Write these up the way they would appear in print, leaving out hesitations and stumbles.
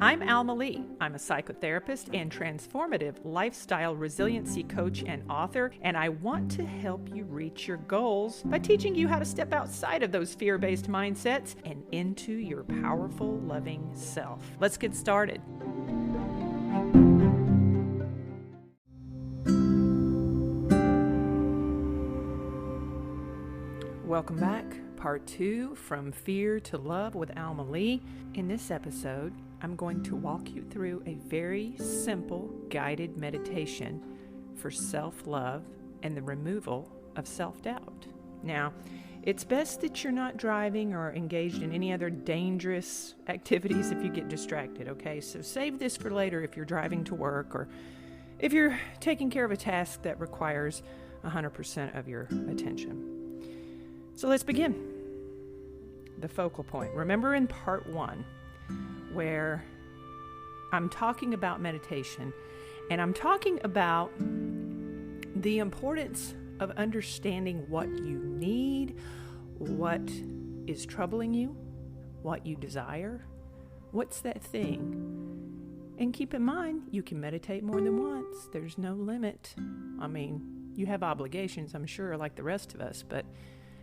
I'm Alma Lee. I'm a psychotherapist and transformative lifestyle resiliency coach and author, and I want to help you reach your goals by teaching you how to step outside of those fear-based mindsets and into your powerful, loving self. Let's get started. Welcome back. Part 2, From Fear to Love with Alma Lee. In this episode, I'm going to walk you through a very simple guided meditation for self-love and the removal of self-doubt. Now, it's best that you're not driving or engaged in any other dangerous activities if you get distracted, okay? So save this for later if you're driving to work or if you're taking care of a task that requires 100% of your attention. So let's begin. The focal point. Remember in part 1 where I'm talking about meditation and I'm talking about the importance of understanding what you need, what is troubling you, what you desire, what's that thing. And keep in mind, you can meditate more than once. There's no limit. I mean, you have obligations, I'm sure, like the rest of us, but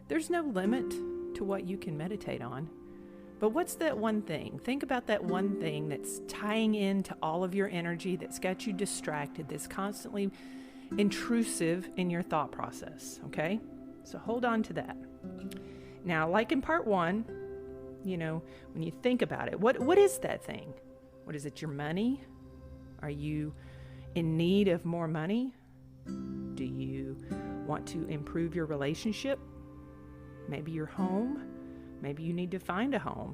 there's no limit to what you can meditate on. But what's that one thing? Think about that one thing that's tying into all of your energy, that's got you distracted, that's constantly intrusive in your thought process, okay? So hold on to that. Now, like in part 1, when you think about it, what is that thing? What is it, your money? Are you in need of more money? Do you want to improve your relationship? Maybe your home. Maybe you need to find a home.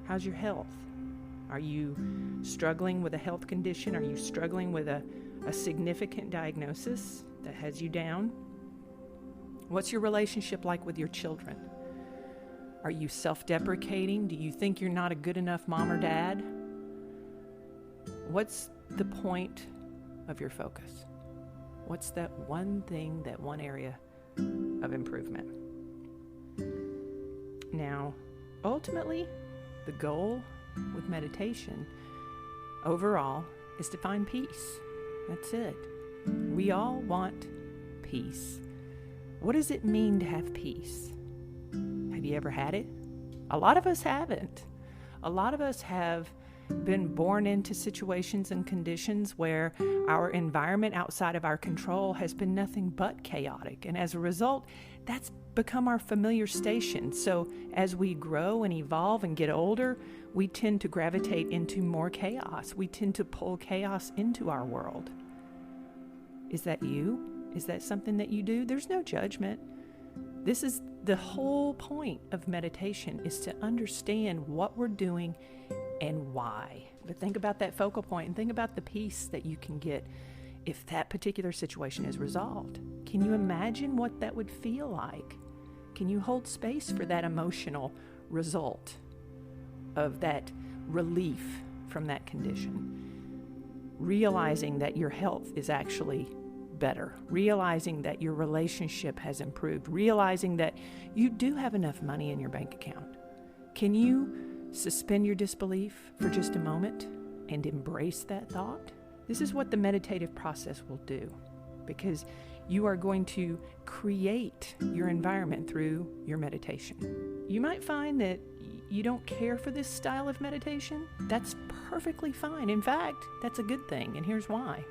How's your health? Are you struggling with a health condition? Are you struggling with a significant diagnosis that has you down? What's your relationship like with your children? Are you self-deprecating? Do you think you're not a good enough mom or dad? What's the point of your focus? What's that one thing, that one area of improvement? Now, ultimately, the goal with meditation overall is to find peace. That's it. We all want peace. What does it mean to have peace? Have you ever had it? A lot of us haven't. A lot of us have been born into situations and conditions where our environment outside of our control has been nothing but chaotic. And as a result, that's become our familiar station. So as we grow and evolve and get older, we tend to gravitate into more chaos. We tend to pull chaos into our world. Is that you? Is that something that you do? There's no judgment. This is the whole point of meditation, is to understand what we're doing and why. But think about that focal point and think about the peace that you can get if that particular situation is resolved. Can you imagine what that would feel like? Can you hold space for that emotional result of that relief from that condition? Realizing that your health is actually better, realizing that your relationship has improved, realizing that you do have enough money in your bank account. Can you suspend your disbelief for just a moment and embrace that thought? This is what the meditative process will do, because you are going to create your environment through your meditation. You might find that you don't care for this style of meditation. That's perfectly fine. In fact, that's a good thing, and here's why.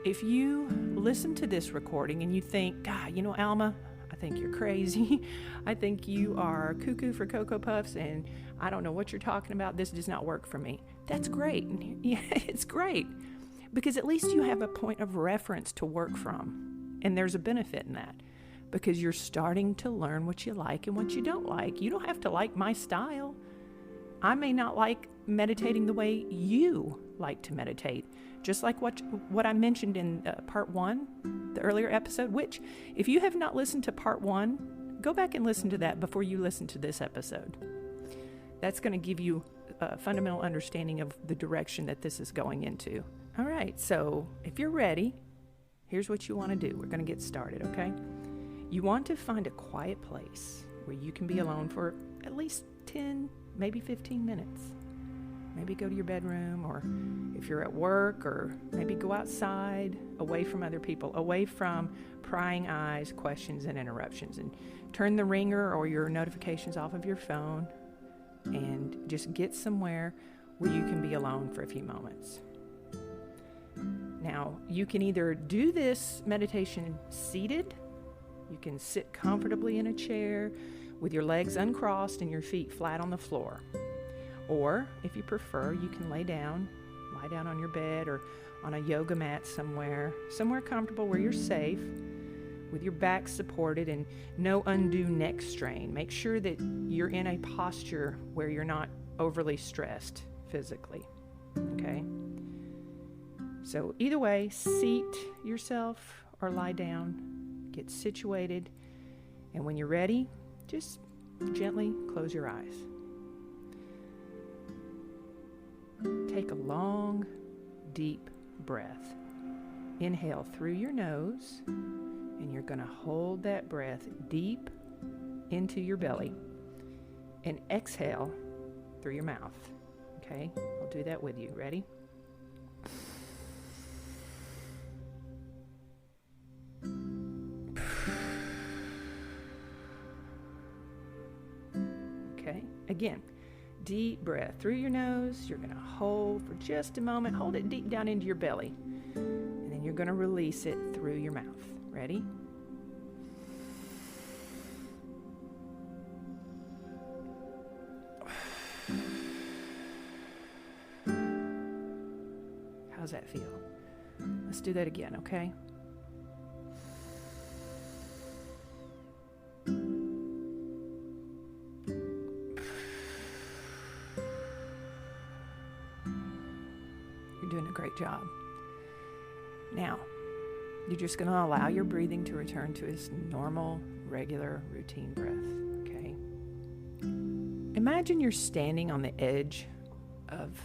If you listen to this recording and you think, God, Alma, I think you're crazy. I think you are cuckoo for Cocoa Puffs, and I don't know what you're talking about. This does not work for me. That's great. Yeah, it's great, because at least you have a point of reference to work from, and there's a benefit in that, because you're starting to learn what you like and what you don't like. You don't have to like my style. I may not like meditating the way you like to meditate, just like what I mentioned in part 1, the earlier episode, which if you have not listened to part 1, go back and listen to that before you listen to this episode. That's going to give you a fundamental understanding of the direction that this is going into. All right, so if you're ready, here's what you want to do. We're going to get started, okay? You want to find a quiet place where you can be alone for at least 10, maybe 15 minutes. Maybe go to your bedroom, or if you're at work, or maybe go outside, away from other people, away from prying eyes, questions, and interruptions. And turn the ringer or your notifications off of your phone and just get somewhere where you can be alone for a few moments. Now, you can either do this meditation seated. You can sit comfortably in a chair with your legs uncrossed and your feet flat on the floor. Or, if you prefer, you can lie down on your bed or on a yoga mat somewhere comfortable where you're safe, with your back supported and no undue neck strain. Make sure that you're in a posture where you're not overly stressed physically, okay? So either way, seat yourself or lie down, get situated, and when you're ready, just gently close your eyes. Take a long, deep breath. Inhale through your nose, and you're going to hold that breath deep into your belly, and exhale through your mouth. Okay? I'll do that with you. Ready? Okay? Again. Deep breath through your nose. You're going to hold for just a moment. Hold it deep down into your belly. And then you're going to release it through your mouth. Ready? How's that feel? Let's do that again, okay? Doing a great job. Now, you're just going to allow your breathing to return to its normal, regular, routine breath, okay? Imagine you're standing on the edge of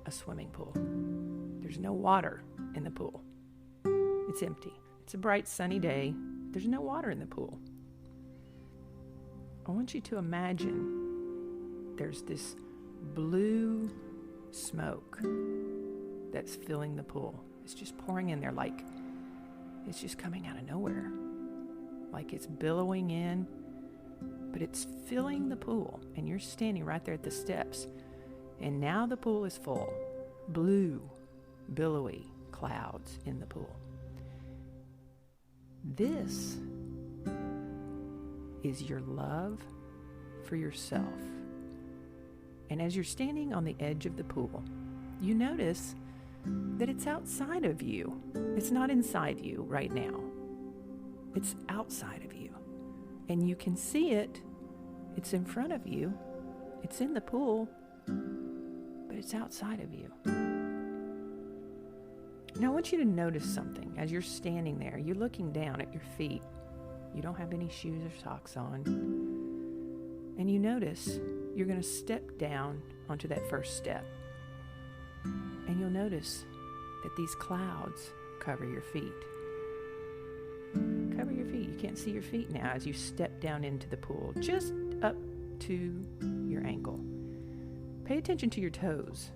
a swimming pool. There's no water in the pool. It's empty. It's a bright, sunny day. There's no water in the pool. I want you to imagine there's this blue smoke that's filling the pool. It's just pouring in there, like it's just coming out of nowhere. Like it's billowing in, but it's filling the pool, and you're standing right there at the steps. And now the pool is full. Blue, billowy clouds in the pool. This is your love for yourself. And as you're standing on the edge of the pool, you notice that it's outside of you. It's not inside you right now. It's outside of you. And you can see it. It's in front of you. It's in the pool, but it's outside of you. Now I want you to notice something. As you're standing there, you're looking down at your feet. You don't have any shoes or socks on. And you notice you're going to step down onto that first step. And you'll notice that these clouds cover your feet. Cover your feet. You can't see your feet now as you step down into the pool, just up to your ankle. Pay attention to your toes.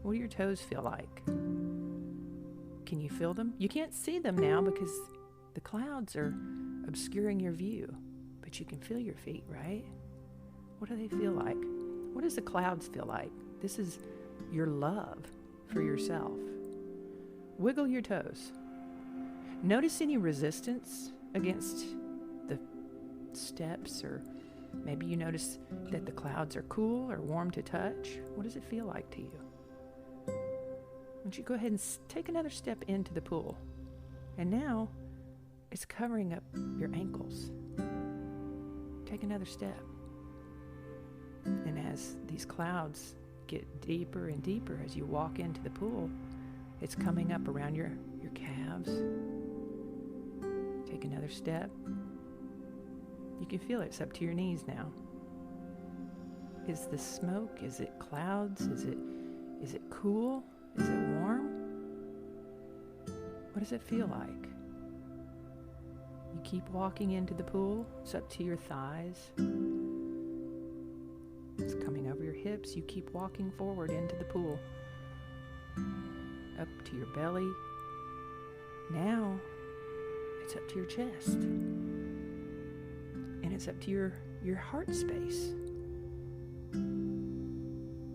What do your toes feel like? Can you feel them? You can't see them now because the clouds are obscuring your view, but you can feel your feet, right? What do they feel like? What does the clouds feel like? This is your love for yourself. Wiggle your toes. Notice any resistance against the steps, or maybe you notice that the clouds are cool or warm to touch. What does it feel like to you? Why don't you go ahead and take another step into the pool. And now it's covering up your ankles. Take another step. And as these clouds get deeper and deeper as you walk into the pool, it's coming up around your calves. Take another step. You can feel it. It's up to your knees now. Is the smoke? Is it clouds? Is it cool? Is it warm? What does it feel like? You keep walking into the pool. It's up to your thighs. It's coming over your hips, you keep walking forward into the pool. Up to your belly. Now, it's up to your chest. And it's up to your heart space.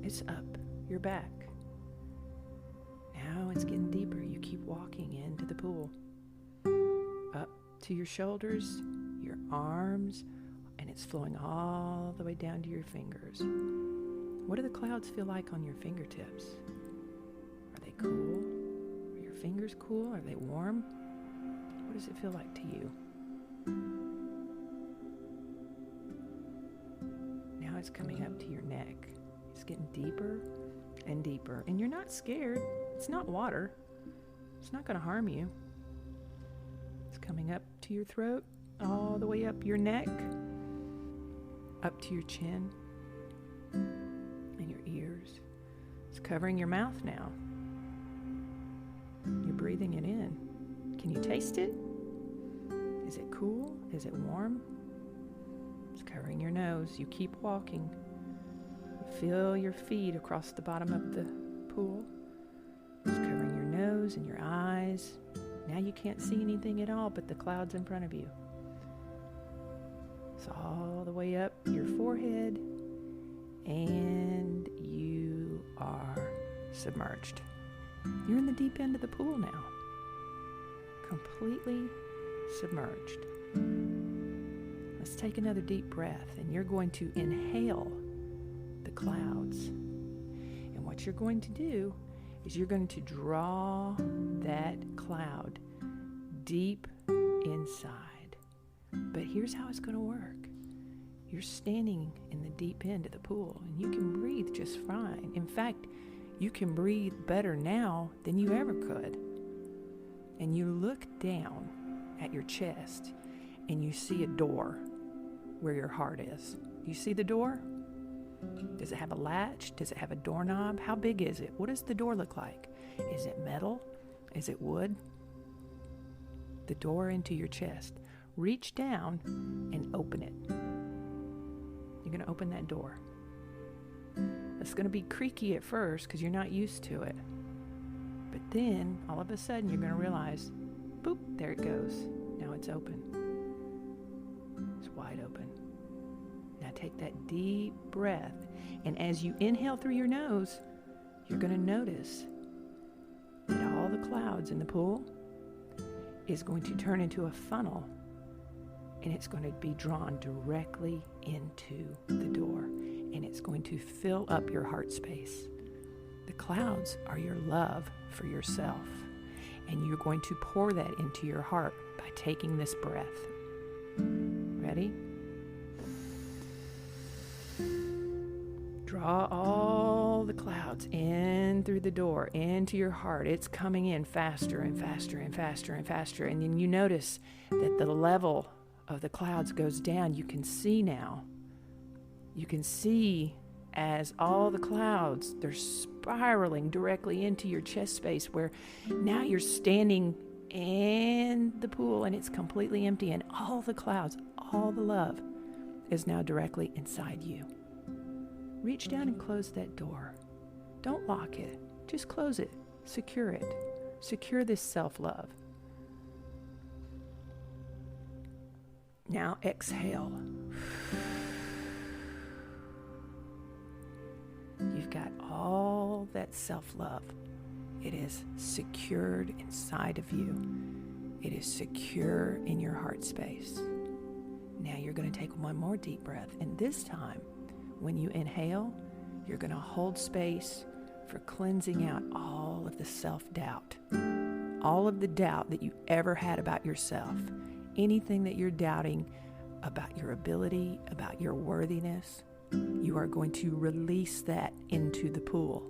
It's up your back. Now it's getting deeper. You keep walking into the pool. Up to your shoulders, your arms, and it's flowing all the way down to your fingers. What do the clouds feel like on your fingertips? Are they cool? Are your fingers cool? Are they warm? What does it feel like to you? Now it's coming up to your neck. It's getting deeper and deeper. And you're not scared. It's not water. It's not going to harm you. It's coming up to your throat, all the way up your neck, up to your chin and your ears. It's covering your mouth now. You're breathing it in. Can you taste it? Is it cool? Is it warm? It's covering your nose. You keep walking. Feel your feet across the bottom of the pool. It's covering your nose and your eyes. Now you can't see anything at all but the clouds in front of you. It's all the way up your forehead, and you are submerged. You're in the deep end of the pool now. Completely submerged. Let's take another deep breath, and you're going to inhale the clouds. And what you're going to do is you're going to draw that cloud deep inside. But here's how it's going to work. You're standing in the deep end of the pool, and you can breathe just fine. In fact, you can breathe better now than you ever could. And you look down at your chest, and you see a door where your heart is. Do you see the door? Does it have a latch? Does it have a doorknob? How big is it? What does the door look like? Is it metal? Is it wood? The door into your chest. Reach down and open it. You're going to open that door. It's going to be creaky at first because you're not used to it. But then, all of a sudden, you're going to realize, boop, there it goes. Now it's open. It's wide open. Now take that deep breath. And as you inhale through your nose, you're going to notice that all the clouds in the pool is going to turn into a funnel. And it's going to be drawn directly into the door. And it's going to fill up your heart space. The clouds are your love for yourself. And you're going to pour that into your heart by taking this breath. Ready? Draw all the clouds in through the door, into your heart. It's coming in faster and faster and faster and faster. And then you notice that the level of the clouds goes down. You can see now. You can see as all the clouds, they're spiraling directly into your chest space, where now you're standing in the pool and it's completely empty, and all the clouds, all the love is now directly inside you. Reach down and close that door. Don't lock it. Just close it. Secure it. Secure this self-love. Now exhale. You've got all that self-love. It is secured inside of you. It is secure in your heart space. Now you're going to take one more deep breath. And this time, when you inhale, you're going to hold space for cleansing out all of the self-doubt. All of the doubt that you ever had about yourself. Anything that you're doubting about your ability, about your worthiness, you are going to release that into the pool.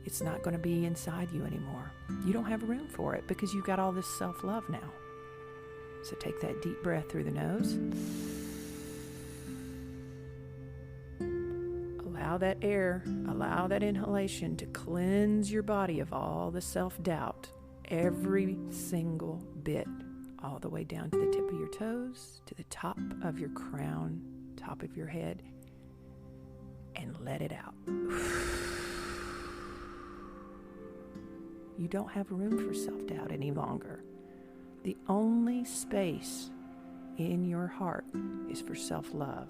It's not going to be inside you anymore. You don't have room for it because you've got all this self-love now. So take that deep breath through the nose. Allow that air, allow that inhalation to cleanse your body of all the self-doubt, every single bit, all the way down to the tip of your toes, to the top of your crown, top of your head. And and let it out. You don't have room for self-doubt any longer. The only space in your heart is for self-love.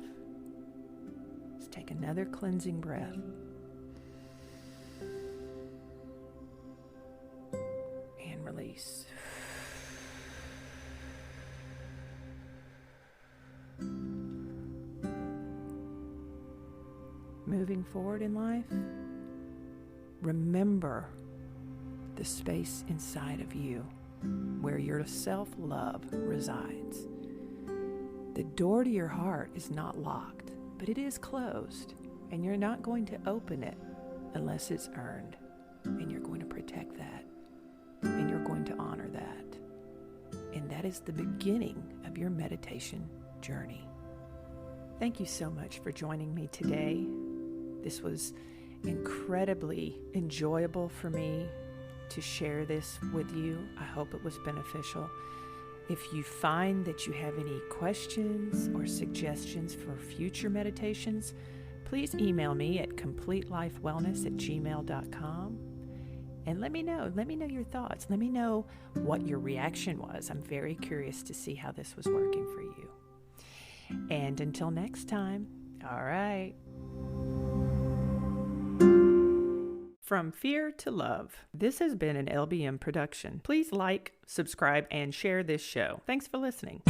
Let's take another cleansing breath. And release. Moving forward in life, remember the space inside of you where your self-love resides. The door to your heart is not locked, but it is closed, and you're not going to open it unless it's earned, and you're going to protect that, and you're going to honor that. And that is the beginning of your meditation journey. Thank you so much for joining me today. This was incredibly enjoyable for me to share this with you. I hope it was beneficial. If you find that you have any questions or suggestions for future meditations, please email me at completelifewellness@gmail.com and let me know your thoughts. Let me know what your reaction was. I'm very curious to see how this was working for you. And until next time, all right. From Fear to Love. This has been an LBM production. Please like, subscribe, and share this show. Thanks for listening.